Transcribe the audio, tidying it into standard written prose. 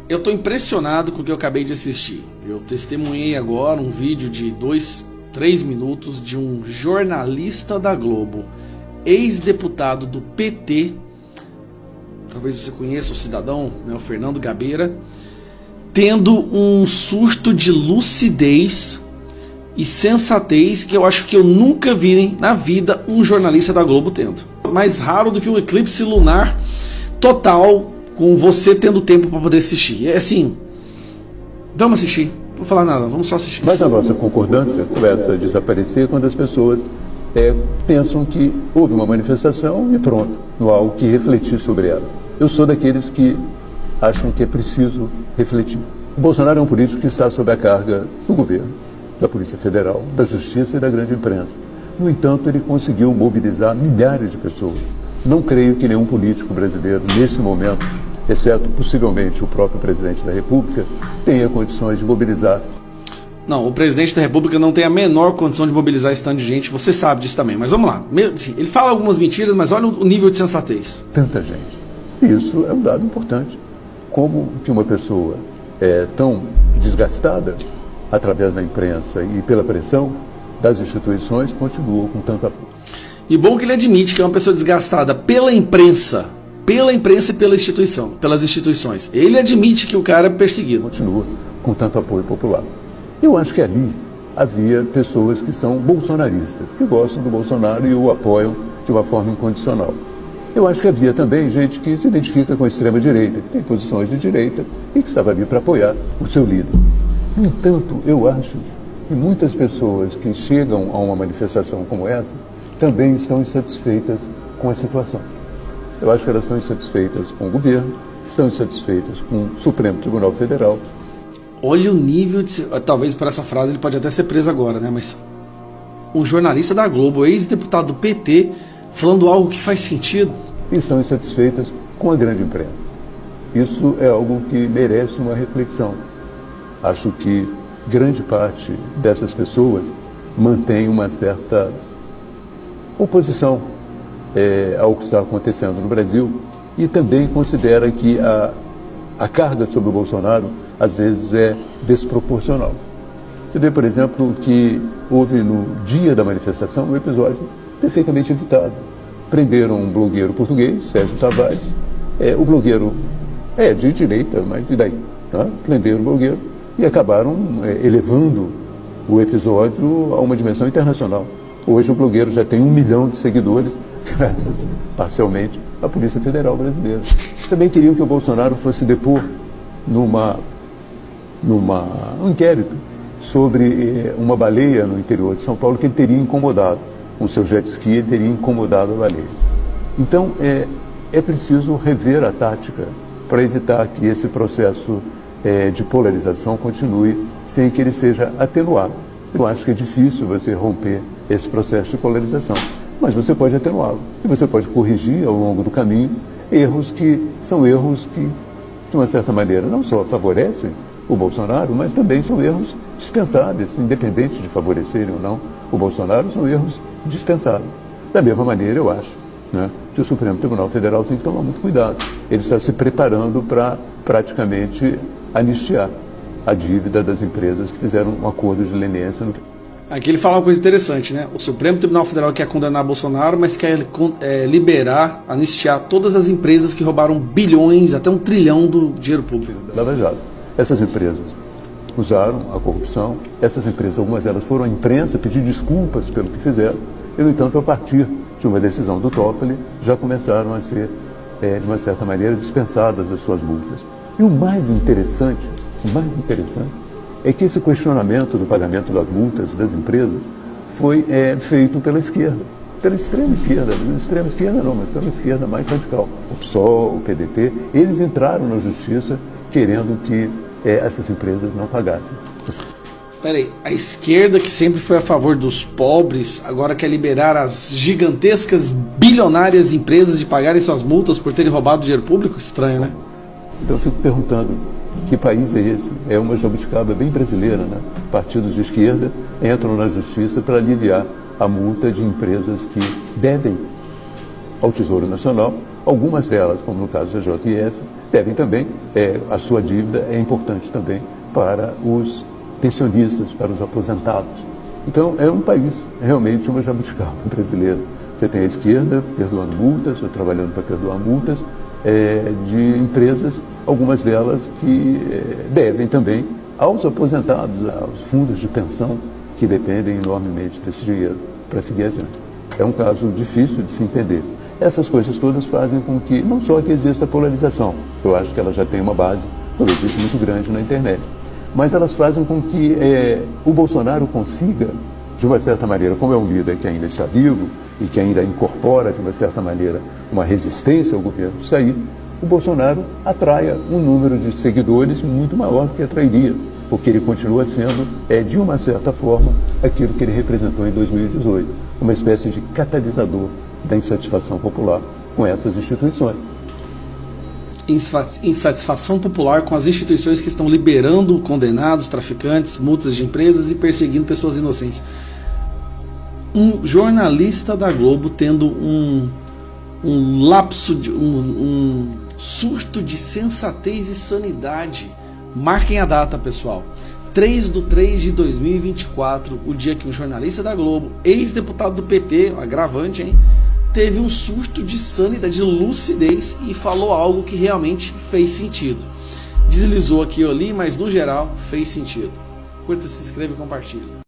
Eu estou impressionado com o que eu acabei de assistir. Eu testemunhei agora um vídeo de 2, 3 minutos de um jornalista da Globo, ex-deputado do PT, talvez você conheça o cidadão, né, o Fernando Gabeira, tendo um surto de lucidez e sensatez que eu acho que eu nunca vi na vida um jornalista da Globo tendo. Mais raro do que um eclipse lunar total, com você tendo tempo para poder assistir. É assim, vamos assistir. Não vou falar nada, vamos só assistir. Mas a nossa concordância começa a desaparecer quando as pessoas pensam que houve uma manifestação e pronto, não há o que refletir sobre ela. Eu sou daqueles que acham que é preciso refletir. O Bolsonaro é um político que está sob a carga do governo, da Polícia Federal, da Justiça e da grande imprensa. No entanto, ele conseguiu mobilizar milhares de pessoas. Não creio que nenhum político brasileiro, nesse momento, exceto possivelmente o próprio presidente da República, tenha condições de mobilizar. Não, o presidente da República não tem a menor condição de mobilizar esse tanto de gente, você sabe disso também, mas vamos lá. Assim, ele fala algumas mentiras, mas olha o nível de sensatez. Tanta gente. Isso é um dado importante. Como que uma pessoa tão desgastada, através da imprensa e pela pressão das instituições, continua com tanto apoio. E bom que ele admite que é uma pessoa desgastada pela imprensa e pelas instituições. Ele admite que o cara é perseguido. Continua com tanto apoio popular. Eu acho que ali havia pessoas que são bolsonaristas, que gostam do Bolsonaro e o apoiam de uma forma incondicional. Eu acho que havia também gente que se identifica com a extrema-direita, que tem posições de direita e que estava ali para apoiar o seu líder. No entanto, eu acho que muitas pessoas que chegam a uma manifestação como essa também estão insatisfeitas com a situação. Eu acho que elas estão insatisfeitas com o governo, estão insatisfeitas com o Supremo Tribunal Federal. Olha o nível de... Talvez por essa frase ele pode até ser preso agora, né? Mas um jornalista da Globo, ex-deputado do PT, falando algo que faz sentido. E estão insatisfeitas com a grande imprensa. Isso é algo que merece uma reflexão. Acho que grande parte dessas pessoas mantém uma certa oposição ao que está acontecendo no Brasil e também considera que a carga sobre o Bolsonaro às vezes é desproporcional. Você vê, por exemplo, que houve no dia da manifestação um episódio perfeitamente evitado. Prenderam um blogueiro português, Sérgio Tavares. O blogueiro é de direita, mas e daí? Tá? Prenderam o blogueiro e acabaram elevando o episódio a uma dimensão internacional. Hoje o blogueiro já tem 1 milhão de seguidores, graças parcialmente à Polícia Federal brasileira. Também queriam que o Bolsonaro fosse depor num inquérito sobre uma baleia no interior de São Paulo que ele teria incomodado. Com seu jet ski, ele teria incomodado a baleia. Então, é preciso rever a tática para evitar que esse processo de polarização continue sem que ele seja atenuado. Eu acho que é difícil você romper esse processo de polarização, mas você pode atenuá-lo e você pode corrigir ao longo do caminho erros que são erros que, de uma certa maneira, não só favorecem o Bolsonaro, mas também são erros dispensáveis, independente de favorecerem ou não o Bolsonaro, são erros dispensáveis. Da mesma maneira, eu acho, né, que o Supremo Tribunal Federal tem que tomar muito cuidado. Ele está se preparando para praticamente anistiar a dívida das empresas que fizeram um acordo de leniência. Aqui ele fala uma coisa interessante, né? O Supremo Tribunal Federal quer condenar Bolsonaro, mas quer liberar, anistiar todas as empresas que roubaram bilhões, até 1 trilhão do dinheiro público. Lava Jato. Essas empresas usaram a corrupção, essas empresas, algumas delas foram à imprensa pedir desculpas pelo que fizeram, e, no entanto, a partir de uma decisão do Toffoli, já começaram a ser, de uma certa maneira, dispensadas as suas multas. E o mais interessante é que esse questionamento do pagamento das multas das empresas foi feito pela esquerda, pela extrema esquerda, mas pela esquerda mais radical. O PSOL, o PDT, eles entraram na justiça querendo que essas empresas não pagassem. Peraí, a esquerda que sempre foi a favor dos pobres, agora quer liberar as gigantescas, bilionárias empresas de pagarem suas multas por terem roubado dinheiro público? Estranho, né? Então eu fico perguntando, que país é esse? É uma jabuticaba bem brasileira, né? Partidos de esquerda entram na justiça para aliviar a multa de empresas que devem ao Tesouro Nacional. Algumas delas, como no caso da JF, devem também, a sua dívida é importante também para os pensionistas, para os aposentados. Então, é um país realmente uma jabuticaba brasileira. Você tem a esquerda perdoando multas, ou trabalhando para perdoar multas, de empresas, algumas delas que devem também aos aposentados, aos fundos de pensão, que dependem enormemente desse dinheiro para seguir adiante. É um caso difícil de se entender. Essas coisas todas fazem com que, não só que exista polarização, eu acho que ela já tem uma base, talvez muito grande na internet, mas elas fazem com que o Bolsonaro consiga, de uma certa maneira, como é um líder que ainda está vivo e que ainda incorpora, de uma certa maneira, uma resistência ao governo sair, o Bolsonaro atraia um número de seguidores muito maior do que atrairia, porque ele continua sendo, de uma certa forma, aquilo que ele representou em 2018, uma espécie de catalisador da insatisfação popular com essas instituições. Insatisfação popular com as instituições que estão liberando condenados, traficantes, multas de empresas e perseguindo pessoas inocentes. Um jornalista da Globo tendo um lapso, um surto de sensatez e sanidade. Marquem a data, pessoal. 3/3/2024, o dia que um jornalista da Globo, ex-deputado do PT, agravante, hein, teve um surto de sanidade, de lucidez e falou algo que realmente fez sentido. Deslizou aqui ou ali, mas no geral fez sentido. Curta, se inscreva e compartilhe.